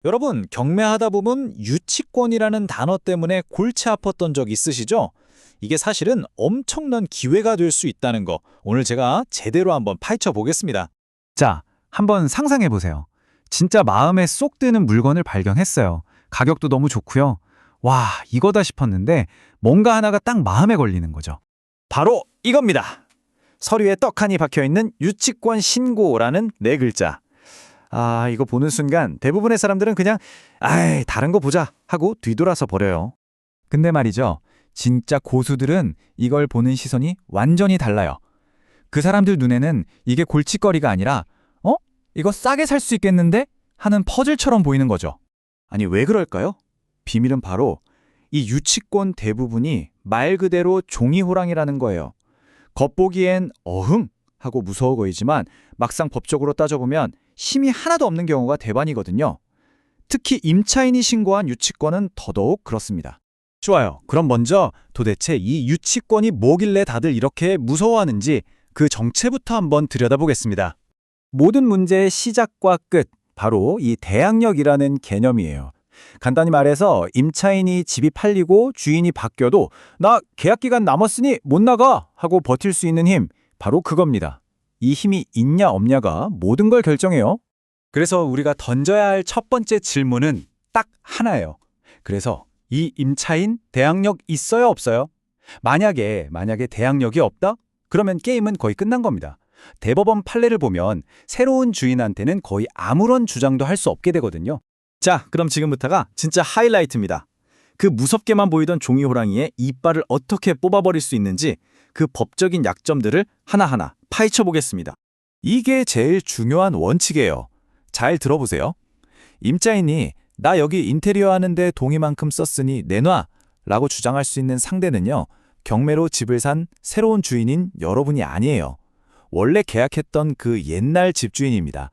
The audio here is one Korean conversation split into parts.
여러분, 경매하다 보면 유치권이라는 단어 때문에 골치 아팠던 적 있으시죠? 이게 사실은 엄청난 기회가 될 수 있다는 거 오늘 제가 제대로 한번 파헤쳐 보겠습니다. 자, 한번 상상해 보세요. 진짜 마음에 쏙 드는 물건을 발견했어요. 가격도 너무 좋고요. 와, 이거다 싶었는데 뭔가 하나가 딱 마음에 걸리는 거죠. 바로 이겁니다. 서류에 떡하니 박혀있는 유치권 신고라는 네 글자. 이거 보는 순간 대부분의 사람들은 그냥 아이, 다른 거 보자 하고 뒤돌아서 버려요. 근데 말이죠. 진짜 고수들은 이걸 보는 시선이 완전히 달라요. 그 사람들 눈에는 이게 골칫거리가 아니라 이거 싸게 살 수 있겠는데? 하는 퍼즐처럼 보이는 거죠. 아니, 왜 그럴까요? 비밀은 바로 이 유치권 대부분이 말 그대로 종이호랑이라는 거예요. 겉보기엔 어흥 하고 무서워 보이지만 막상 법적으로 따져보면 힘이 하나도 없는 경우가 대반이거든요. 특히 임차인이 신고한 유치권은 더더욱 그렇습니다. 좋아요. 그럼 먼저 도대체 이 유치권이 뭐길래 다들 이렇게 무서워하는지 그 정체부터 한번 들여다보겠습니다. 모든 문제의 시작과 끝, 바로 이 대항력이라는 개념이에요. 간단히 말해서 임차인이 집이 팔리고 주인이 바뀌어도 나 계약기간 남았으니 못 나가 하고 버틸 수 있는 힘, 바로 그겁니다. 이 힘이 있냐 없냐가 모든 걸 결정해요. 그래서 우리가 던져야 할 첫 번째 질문은 딱 하나예요. 그래서 이 임차인 대항력 있어요 없어요? 만약에 대항력이 없다? 그러면 게임은 거의 끝난 겁니다. 대법원 판례를 보면 새로운 주인한테는 거의 아무런 주장도 할 수 없게 되거든요. 자, 그럼 지금부터가 진짜 하이라이트입니다. 그 무섭게만 보이던 종이호랑이의 이빨을 어떻게 뽑아버릴 수 있는지 그 법적인 약점들을 하나하나 파헤쳐 보겠습니다. 이게 제일 중요한 원칙이에요. 잘 들어보세요. 임차인이 나 여기 인테리어 하는데 동의만큼 썼으니 내놔 라고 주장할 수 있는 상대는요, 경매로 집을 산 새로운 주인인 여러분이 아니에요. 원래 계약했던 그 옛날 집주인입니다.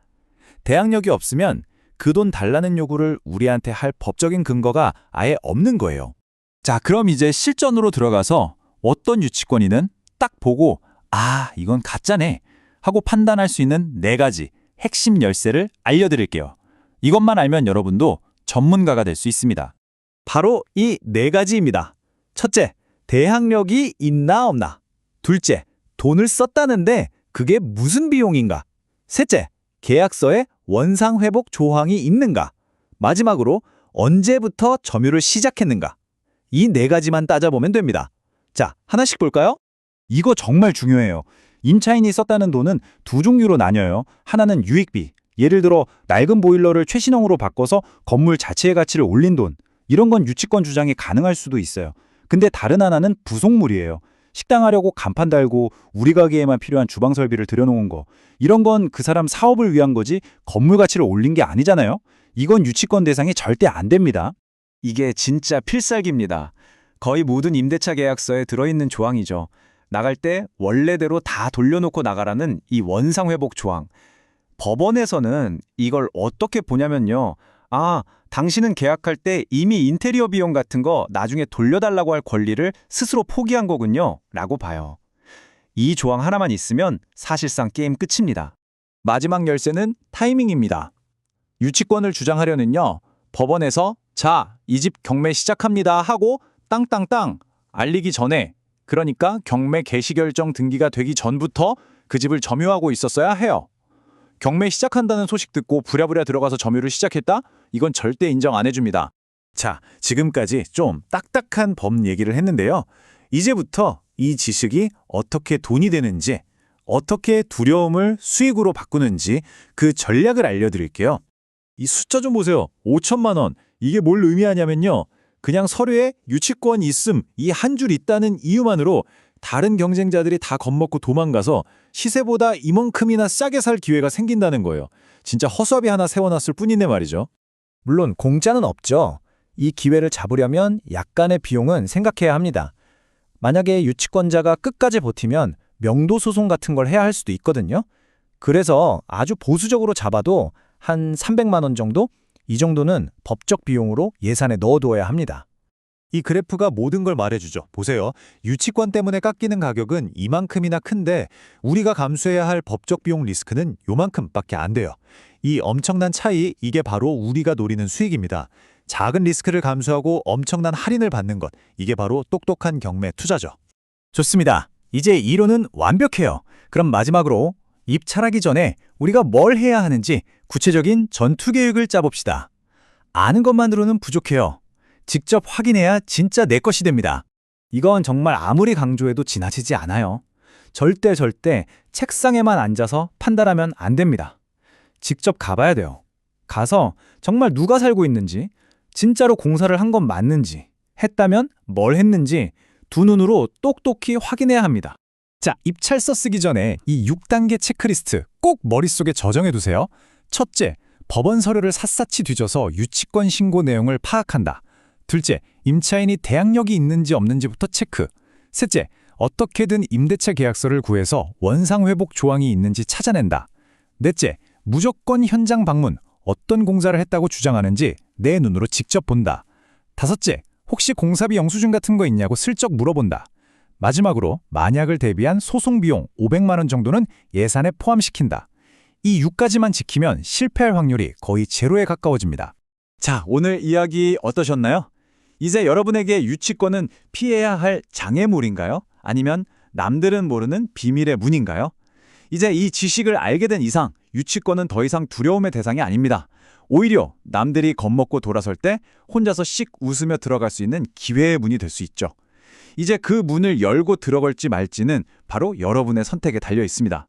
대항력이 없으면 그 돈 달라는 요구를 우리한테 할 법적인 근거가 아예 없는 거예요. 자, 그럼 이제 실전으로 들어가서 어떤 유치권이는 딱 보고 이건 가짜네 하고 판단할 수 있는 네 가지 핵심 열쇠를 알려드릴게요. 이것만 알면 여러분도 전문가가 될 수 있습니다. 바로 이 네 가지입니다. 첫째, 대항력이 있나 없나. 둘째, 돈을 썼다는데 그게 무슨 비용인가. 셋째, 계약서에 원상회복 조항이 있는가. 마지막으로 언제부터 점유를 시작했는가. 이 네 가지만 따져보면 됩니다. 자, 하나씩 볼까요? 이거 정말 중요해요. 임차인이 썼다는 돈은 두 종류로 나뉘어요. 하나는 유익비, 예를 들어 낡은 보일러를 최신형으로 바꿔서 건물 자체의 가치를 올린 돈. 이런 건 유치권 주장이 가능할 수도 있어요. 근데 다른 하나는 부속물이에요. 식당 하려고 간판 달고 우리 가게에만 필요한 주방 설비를 들여놓은 거. 이런 건 그 사람 사업을 위한 거지 건물 가치를 올린 게 아니잖아요. 이건 유치권 대상이 절대 안 됩니다. 이게 진짜 필살기입니다. 거의 모든 임대차 계약서에 들어있는 조항이죠. 나갈 때 원래대로 다 돌려놓고 나가라는 이 원상회복 조항. 법원에서는 이걸 어떻게 보냐면요. 당신은 계약할 때 이미 인테리어 비용 같은 거 나중에 돌려달라고 할 권리를 스스로 포기한 거군요. 라고 봐요. 이 조항 하나만 있으면 사실상 게임 끝입니다. 마지막 열쇠는 타이밍입니다. 유치권을 주장하려는요, 법원에서 자, 이 집 경매 시작합니다 하고 땅땅땅 알리기 전에, 그러니까 경매 개시결정 등기가 되기 전부터 그 집을 점유하고 있었어야 해요. 경매 시작한다는 소식 듣고 부랴부랴 들어가서 점유를 시작했다? 이건 절대 인정 안 해줍니다. 자, 지금까지 좀 딱딱한 법 얘기를 했는데요. 이제부터 이 지식이 어떻게 돈이 되는지, 어떻게 두려움을 수익으로 바꾸는지 그 전략을 알려드릴게요. 이 숫자 좀 보세요. 5천만 원. 이게 뭘 의미하냐면요. 그냥 서류에 유치권 있음, 이 한 줄 있다는 이유만으로 다른 경쟁자들이 다 겁먹고 도망가서 시세보다 이만큼이나 싸게 살 기회가 생긴다는 거예요. 진짜 허수아비 하나 세워놨을 뿐인데 말이죠. 물론 공짜는 없죠. 이 기회를 잡으려면 약간의 비용은 생각해야 합니다. 만약에 유치권자가 끝까지 버티면 명도 소송 같은 걸 해야 할 수도 있거든요. 그래서 아주 보수적으로 잡아도 한 300만 원 정도? 이 정도는 법적 비용으로 예산에 넣어두어야 합니다. 이 그래프가 모든 걸 말해주죠. 보세요. 유치권 때문에 깎이는 가격은 이만큼이나 큰데 우리가 감수해야 할 법적 비용 리스크는 요만큼밖에 안 돼요. 이 엄청난 차이, 이게 바로 우리가 노리는 수익입니다. 작은 리스크를 감수하고 엄청난 할인을 받는 것, 이게 바로 똑똑한 경매 투자죠. 좋습니다. 이제 이론은 완벽해요. 그럼 마지막으로 입찰하기 전에 우리가 뭘 해야 하는지 구체적인 전투 계획을 짜봅시다. 아는 것만으로는 부족해요. 직접 확인해야 진짜 내 것이 됩니다. 이건 정말 아무리 강조해도 지나치지 않아요. 절대 책상에만 앉아서 판단하면 안 됩니다. 직접 가봐야 돼요. 가서 정말 누가 살고 있는지, 진짜로 공사를 한 건 맞는지, 했다면 뭘 했는지 두 눈으로 똑똑히 확인해야 합니다. 자, 입찰서 쓰기 전에 이 6단계 체크리스트 꼭 머릿속에 저장해 두세요. 첫째, 법원 서류를 샅샅이 뒤져서 유치권 신고 내용을 파악한다. 둘째, 임차인이 대항력이 있는지 없는지부터 체크. 셋째, 어떻게든 임대차 계약서를 구해서 원상 회복 조항이 있는지 찾아낸다. 넷째, 무조건 현장 방문, 어떤 공사를 했다고 주장하는지 내 눈으로 직접 본다. 다섯째, 혹시 공사비 영수증 같은 거 있냐고 슬쩍 물어본다. 마지막으로 만약을 대비한 소송 비용 500만 원 정도는 예산에 포함시킨다. 이 6가지만 지키면 실패할 확률이 거의 제로에 가까워집니다. 자, 오늘 이야기 어떠셨나요? 이제 여러분에게 유치권은 피해야 할 장애물인가요? 아니면 남들은 모르는 비밀의 문인가요? 이제 이 지식을 알게 된 이상 유치권은 더 이상 두려움의 대상이 아닙니다. 오히려 남들이 겁먹고 돌아설 때 혼자서 씩 웃으며 들어갈 수 있는 기회의 문이 될 수 있죠. 이제 그 문을 열고 들어갈지 말지는 바로 여러분의 선택에 달려 있습니다.